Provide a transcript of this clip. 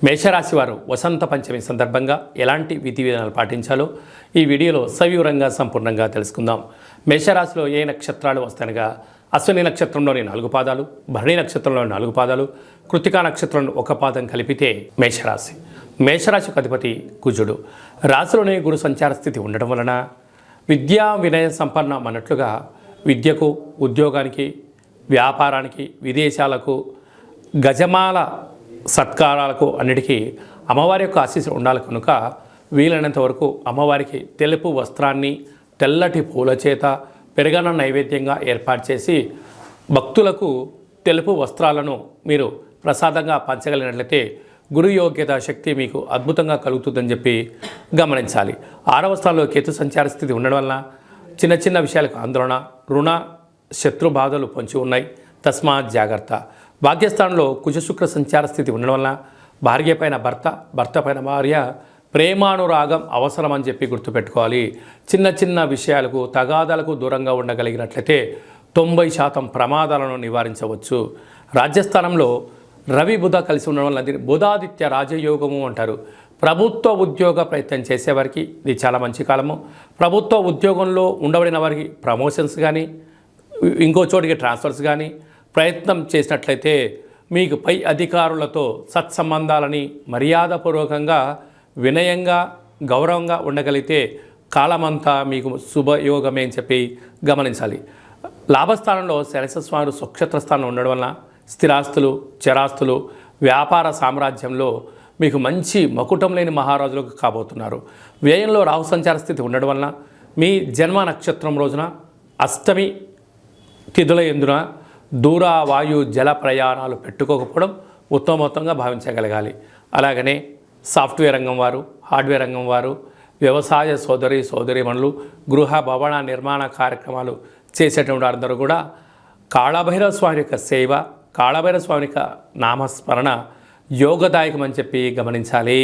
మేషరాశి వారు వసంత పంచమి సందర్భంగా ఎలాంటి విధి విధానాలు పాటించాలో ఈ వీడియోలో సవివరంగా సంపూర్ణంగా తెలుసుకుందాం. మేషరాశిలో ఏ నక్షత్రాలు వస్తాయనగా అశ్విని నక్షత్రంలోని 4 పాదాలు, భరణి నక్షత్రంలోని 4 పాదాలు, కృతికా నక్షత్రంలో 1 పాదం కలిపితే మేషరాశి. మేషరాశికి అధిపతి కుజుడు. రాశిలోనే గురు సంచార స్థితి ఉండడం వలన విద్యా వినయ సంపన్నం అన్నట్లుగా విద్యకు, ఉద్యోగానికి, వ్యాపారానికి, విదేశాలకు, గజమాల సత్కారాలకు అన్నిటికీ అమ్మవారి యొక్క ఆశీస్సులు ఉండాలి కనుక వీలైనంత వరకు అమ్మవారికి తెలుపు వస్త్రాన్ని తెల్లటి పూల చేత పెరగన నైవేద్యంగా ఏర్పాటు చేసి భక్తులకు తెలుపు వస్త్రాలను మీరు ప్రసాదంగా పంచగలిగినట్లయితే గురు యోగ్యత శక్తి మీకు అద్భుతంగా కలుగుతుందని చెప్పి గమనించాలి. 6వ స్థానంలో కేతు సంచార స్థితి ఉండడం వలన చిన్న చిన్న విషయాలకు ఆందోళన, రుణ శత్రు బాధలు పొంచి ఉన్నాయి. తస్మాత్ జాగ్రత్త. భాగ్యస్థానంలో కుజశుక్ర సంచార స్థితి ఉండడం వలన భార్య పైన భర్త, భర్త పైన భార్య ప్రేమానురాగం అవసరం అని చెప్పి గుర్తుపెట్టుకోవాలి. చిన్న చిన్న విషయాలకు తగాదాలకు దూరంగా ఉండగలిగినట్లయితే 90% ప్రమాదాలను నివారించవచ్చు. రాజ్యస్థానంలో రవి బుధ కలిసి ఉండడం వల్ల దీన్ని బుధాదిత్య రాజయోగము అంటారు. ప్రభుత్వ ఉద్యోగ ప్రయత్నం చేసేవారికి ఇది చాలా మంచి కాలము. ప్రభుత్వ ఉద్యోగంలో ఉండబడిన వారికి ప్రమోషన్స్ కానీ ఇంకో చోటికి ట్రాన్స్ఫర్స్ కానీ ప్రయత్నం చేసినట్లయితే మీకు పై అధికారులతో సత్సంబంధాలని మర్యాదపూర్వకంగా వినయంగా గౌరవంగా ఉండగలిగితే కాలమంతా మీకు శుభయోగమే అని చెప్పి గమనించాలి. లాభస్థానంలో శనిస్వామి స్వక్షేత్ర స్థానం ఉండడం వలన స్థిరాస్తులు, చరాస్తులు, వ్యాపార సామ్రాజ్యంలో మీకు మంచి మకుటం లేని మహారాజులకు కాబోతున్నారు. వ్యయంలో రాహు సంచార స్థితి ఉండడం వలన మీ జన్మ నక్షత్రం రోజున అష్టమి తిథుల ఎందున దూర వాయు జల ప్రయాణాలు పెట్టుకోకపోవడం ఉత్తమోత్తంగా భావించగలగాలి. అలాగనే సాఫ్ట్వేర్ రంగం వారు, హార్డ్వేర్ రంగం వారు, వ్యవసాయ సోదరీమణులు, గృహ భవన నిర్మాణ కార్యక్రమాలు చేసేటువంటి అందరూ కూడా కాళభైరవ స్వామి యొక్క సేవ, కాళభైరవ స్వామి యొక్క నామస్మరణ యోగదాయకమని చెప్పి గమనించాలి.